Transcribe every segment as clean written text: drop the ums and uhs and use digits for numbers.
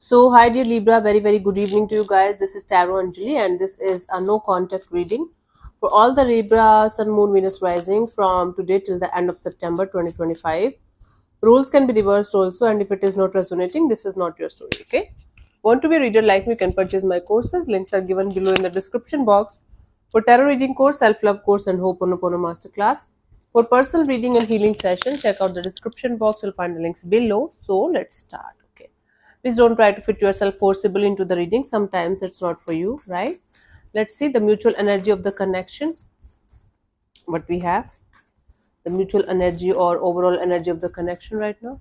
So, hi dear Libra, very good evening to you guys. This is Tarot Anjali, and this is a no contact reading for all the Libra Sun, Moon, Venus rising from today till the end of September 2025. Rules can be reversed also, and if it is not resonating, this is not your story. Okay. Want to be a reader like me? You can purchase my courses. Links are given below in the description box. For tarot reading course, self love course, and Ho'oponopono masterclass. For personal reading and healing session, check out the description box. You'll find the links below. So let's start. Okay. Please don't try to fit yourself forcibly into the reading. Sometimes it's not for you, right? Let's see the mutual energy of the connection. What we have, the mutual energy or overall energy of the connection right now.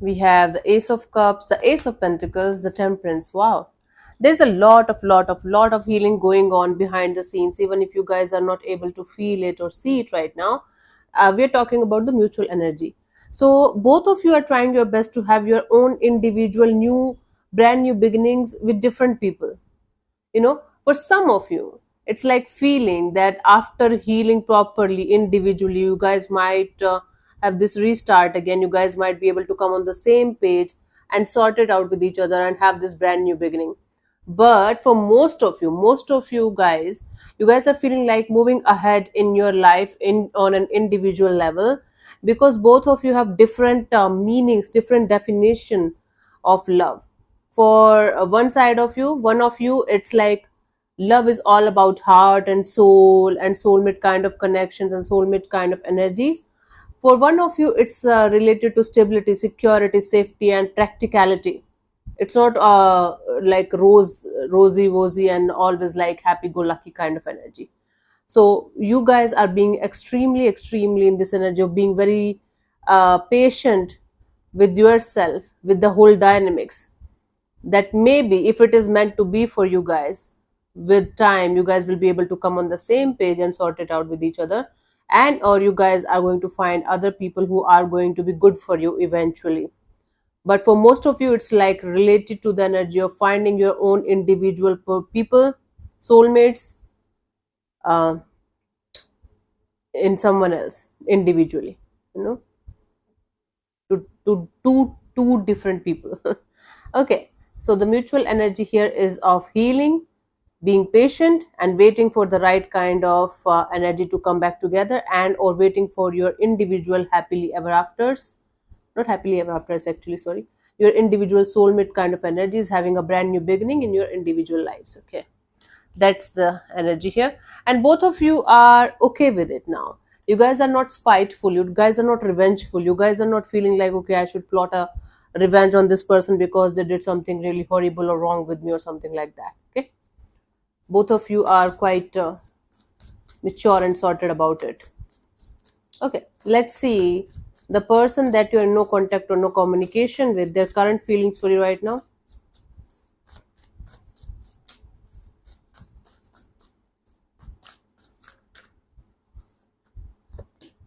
We have the Ace of Cups, the Ace of Pentacles, the Temperance. Wow, there's a lot of healing going on behind the scenes. Even if you guys are not able to feel it or see it right now, we're talking about the mutual energy. So both of you are trying your best to have your own individual new, brand new beginnings with different people. For some of you, it's like feeling that after healing properly individually, you guys might have this restart again. You guys might be able to come on the same page and sort it out with each other and have this brand new beginning. But for most of you guys, you guys are feeling like moving ahead in your life in on an individual level, because both of you have different meanings, different definition of love. For one of you, it's like love is all about heart and soul and soulmate kind of connections and soulmate kind of energies. For one of you, it's related to stability, security, safety, and practicality. It's not like rosy wosy and always like happy go lucky kind of energy. So you guys are being extremely in this energy of being very patient with yourself, with the whole dynamics, that maybe if it is meant to be for you guys, with time you guys will be able to come on the same page and sort it out with each other, and or you guys are going to find other people who are going to be good for you eventually. But for most of you, it's like related to the energy of finding your own individual people, soulmates, uh, in someone else individually, you know two different people. Okay, so the mutual energy here is of healing, being patient, and waiting for the right kind of energy to come back together, and or waiting for your individual happily ever afters. Not happily ever afters, actually, sorry. Your individual soulmate kind of energy is having a brand new beginning in your individual lives. Okay, that's the energy here. And both of you are okay with it now. You guys are not spiteful, you guys are not revengeful, you guys are not feeling like, okay, I should plot a revenge on this person because they did something really horrible or wrong with me or something like that. Okay, both of you are quite mature and sorted about it. Okay, let's see the person that you're in no contact or no communication with, their current feelings for you right now.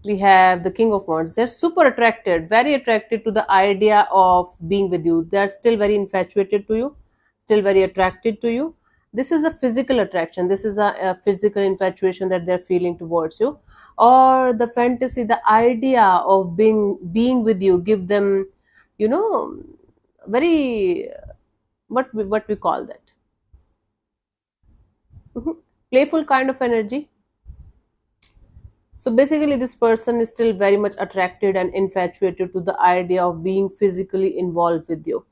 We have the King of Wands. They're super attracted, very attracted to the idea of being with you. They're still very infatuated to you, still very attracted to you. This is a physical attraction, this is a physical infatuation that they're feeling towards you, or the fantasy, the idea of being with you give them, you know very, what we call that. Mhm. Playful kind of energy. So basically, this person is still very much attracted and infatuated to the idea of being physically involved with you.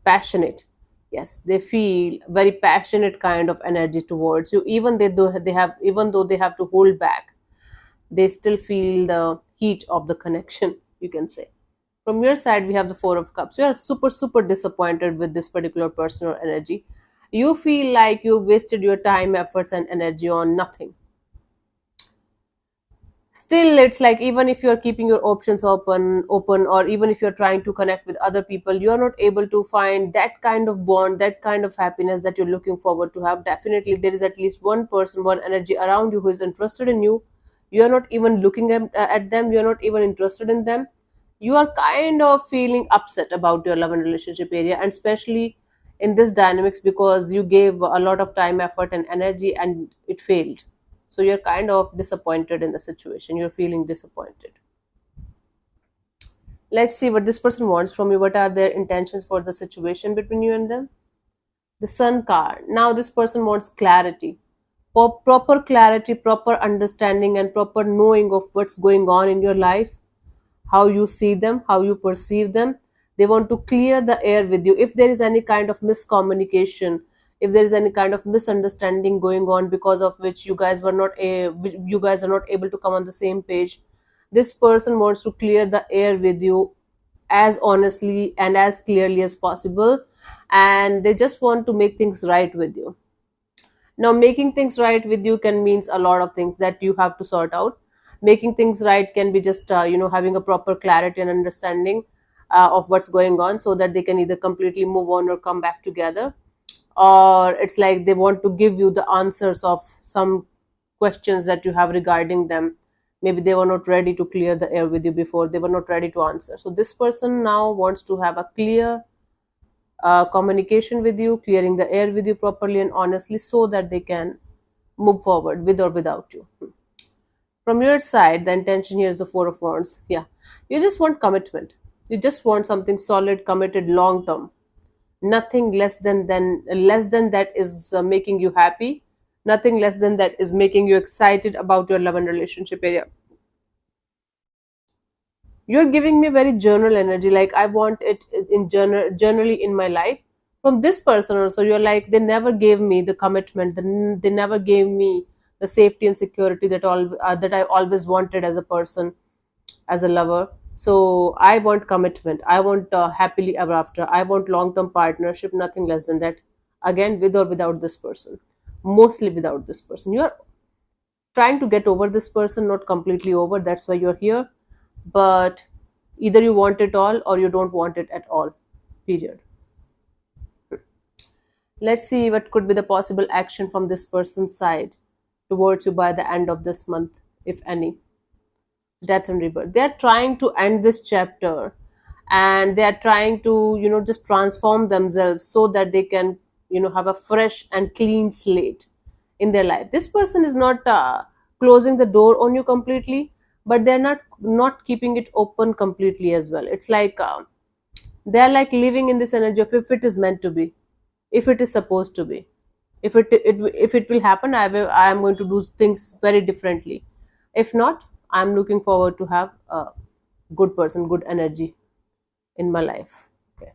Passionate. Yes, they feel very passionate kind of energy towards you. Even though they have to hold back, they still feel the heat of the connection, you can say. From your side, we have the Four of Cups. You are super disappointed with this particular person or energy. You feel like you wasted your time, efforts, and energy on nothing. Still, it's like even if you're keeping your options open, or even if you're trying to connect with other people, you're not able to find that kind of bond, that kind of happiness that you're looking forward to have. Definitely there is at least one person, one energy around you who is interested in you. You're not even looking at them, you're not even interested in them. You are kind of feeling upset about your love and relationship area, and especially in this dynamics, because you gave a lot of time, effort, and energy and it failed. So you're kind of disappointed in the situation, you're feeling disappointed. Let's see what this person wants from you. What are their intentions for the situation between you and them? The Sun card. Now this person wants clarity. For proper clarity, proper understanding, and proper knowing of what's going on in your life, how you see them, how you perceive them. They want to clear the air with you. If there is any kind of miscommunication, if there is any kind of misunderstanding going on because of which you guys are not able to come on the same page, this person wants to clear the air with you as honestly and as clearly as possible, and they just want to make things right with you. Now, making things right with you can means a lot of things that you have to sort out. Making things right can be just having a proper clarity and understanding of what's going on, so that they can either completely move on or come back together. Or it's like they want to give you the answers of some questions that you have regarding them. Maybe they were not ready to clear the air with you before, they were not ready to answer. So this person now wants to have a clear communication with you, clearing the air with you properly and honestly, so that they can move forward with or without you. From your side, the intention here is the Four of Wands. Yeah, you just want commitment. You just want something solid, committed, long term. Nothing less than that is making you happy. Nothing less than that is making you excited about your love and relationship area. You're giving me very journal energy, like I want it in generally in my life. From this person also, you're like, they never gave me the commitment, they never gave me the safety and security that I always wanted as a person, as a lover. So I want commitment, I want happily ever after, I want long term partnership, nothing less than that. Again, with or without this person, mostly without this person. You're trying to get over this person, not completely over, that's why you're here. But either you want it all or you don't want it at all, period. Let's see what could be the possible action from this person's side towards you by the end of this month, if any. Death and rebirth, they are trying to end this chapter, and they are trying to just transform themselves so that they can have a fresh and clean slate in their life. This person is not closing the door on you completely, but they're not keeping it open completely as well. It's like they're like living in this energy of, if it is meant to be, if it is supposed to be, if it will happen, I am going to do things very differently. If not, I'm looking forward to have a good person, good energy in my life. Okay.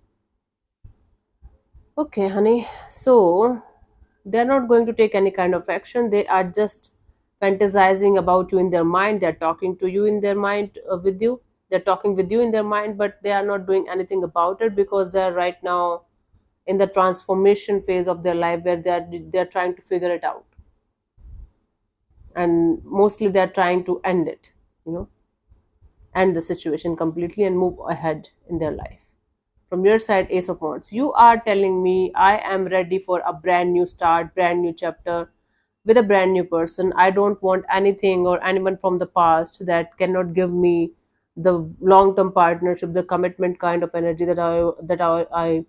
Okay, honey. So they're not going to take any kind of action. They are just fantasizing about you in their mind. They're talking to you in their mind, with you. They're talking with you in their mind, but they are not doing anything about it, because they are right now in the transformation phase of their life, where they're trying to figure it out, and mostly they're trying to end it, you know, end the situation completely and move ahead in their life. From your side, Ace of Wands, you are telling me, I am ready for a brand new start, brand new chapter with a brand new person. I don't want anything or anyone from the past that cannot give me the long term partnership, the commitment kind of energy that I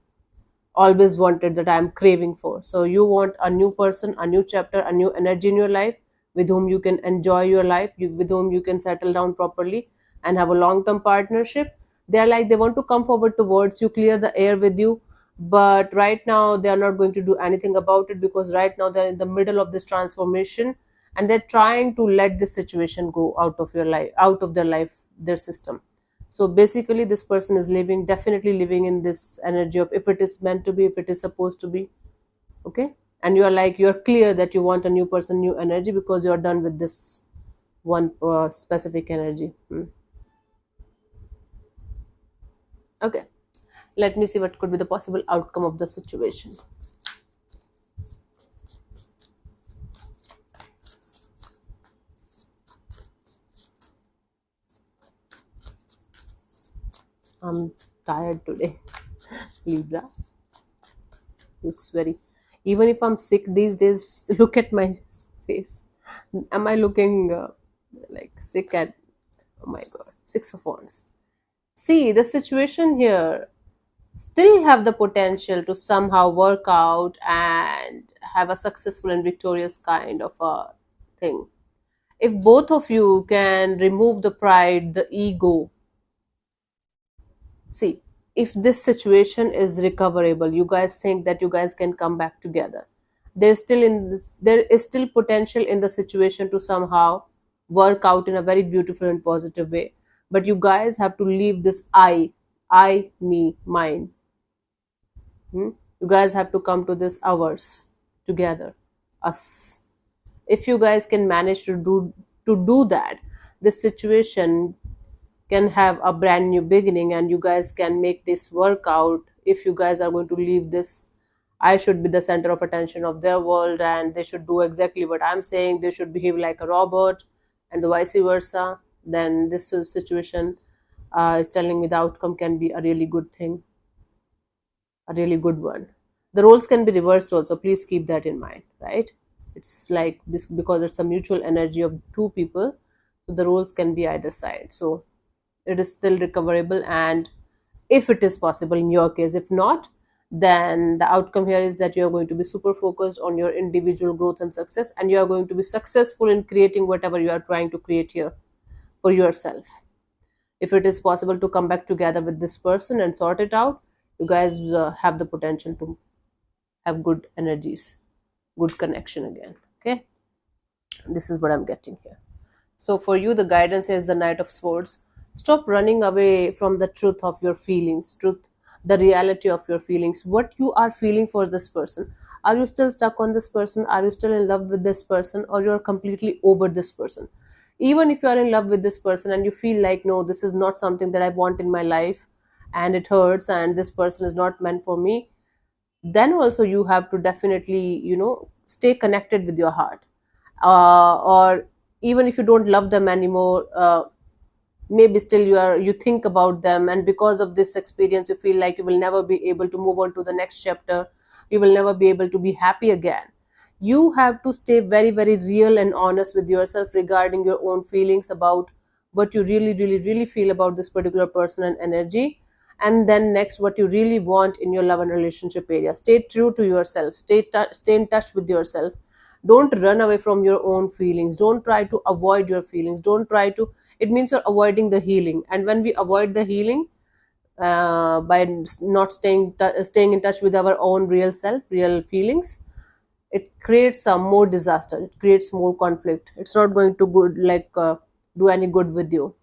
always wanted, that I'm craving for. So you want a new person, a new chapter, a new energy in your life, with whom you can enjoy your life, with whom you can settle down properly and have a long term partnership. They're like, they want to come forward towards you, clear the air with you, but right now they are not going to do anything about it, because right now they're in the middle of this transformation, and they're trying to let this situation go out of your life, out of their life, their system. So basically, this person is living, definitely living in this energy of, if it is meant to be, if it is supposed to be. Okay. And you are like, you're clear that you want a new person, new energy, because you're done with this one specific energy. Okay. Let me see what could be the possible outcome of the situation. I'm tired today. Libra looks very. Even if I'm sick these days, look at my face. Am I looking like sick at? Oh my god, Six of Wands. See, the situation here still have the potential to somehow work out and have a successful and victorious kind of a thing. If both of you can remove the pride, the ego, See, if this situation is recoverable, you guys think that you guys can come back together. There is still potential in the situation to somehow work out in a very beautiful and positive way. But you guys have to leave this me, mine. Hmm? You guys have to come to this ours together, us. If you guys can manage to do that, this situation can have a brand new beginning, and you guys can make this work out. If you guys are going to leave this, I should be the center of attention of their world and they should do exactly what I'm saying, they should behave like a robot, and the vice versa, then this situation is telling me the outcome can be a really good thing, a really good one. The roles can be reversed also, please keep that in mind, right? It's like this because it's a mutual energy of two people, so the roles can be either side. So it is still recoverable, and if it is possible in your case, if not, then the outcome here is that you are going to be super focused on your individual growth and success, and you are going to be successful in creating whatever you are trying to create here for yourself. If it is possible to come back together with this person and sort it out, you guys have the potential to have good energies, good connection again. Okay, this is what I'm getting here. So for you, the guidance here is the Knight of Swords. Stop running away from the truth of your feelings, truth, the reality of your feelings, what you are feeling for this person. Are you still stuck on this person? Are you still in love with this person, or you're completely over this person? Even if you are in love with this person and you feel like, no, this is not something that I want in my life, and it hurts, and this person is not meant for me, then also you have to definitely, stay connected with your heart. Or even if you don't love them anymore, maybe still you think about them, and because of this experience you feel like you will never be able to move on to the next chapter, you will never be able to be happy again. You have to stay very, very real and honest with yourself regarding your own feelings about what you really, really, really feel about this particular person and energy. And then next, what you really want in your love and relationship area. Stay true to yourself, stay in touch with yourself. Don't run away from your own feelings, don't try to avoid your feelings, don't try to, it means you're avoiding the healing. And when we avoid the healing, by not staying in touch with our own real self, real feelings, it creates some more disaster, it creates more conflict. It's not going to good, like, do any good with you,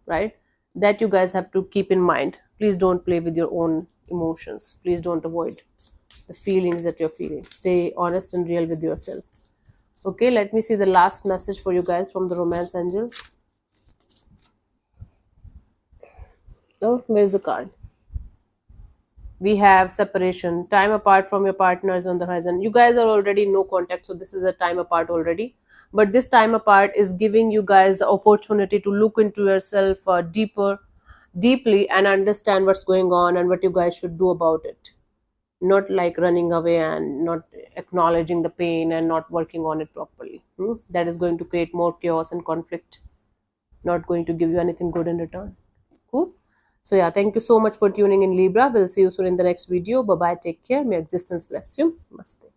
right? That you guys have to keep in mind. Please don't play with your own emotions, please don't avoid the feelings that you're feeling. Stay honest and real with yourself. Okay, let me see the last message for you guys from the romance angels. Oh, where's the card? We have separation, time apart from your partners on the horizon. You guys are already in no contact, so this is a time apart already. But this time apart is giving you guys the opportunity to look into yourself deeply, and understand what's going on and what you guys should do about it. Not like running away and not acknowledging the pain and not working on it properly. That is going to create more chaos and conflict, not going to give you anything good in return. Cool. So yeah, thank you so much for tuning in, Libra. We'll see you soon in the next video. Bye bye, take care, may existence bless you. Namaste.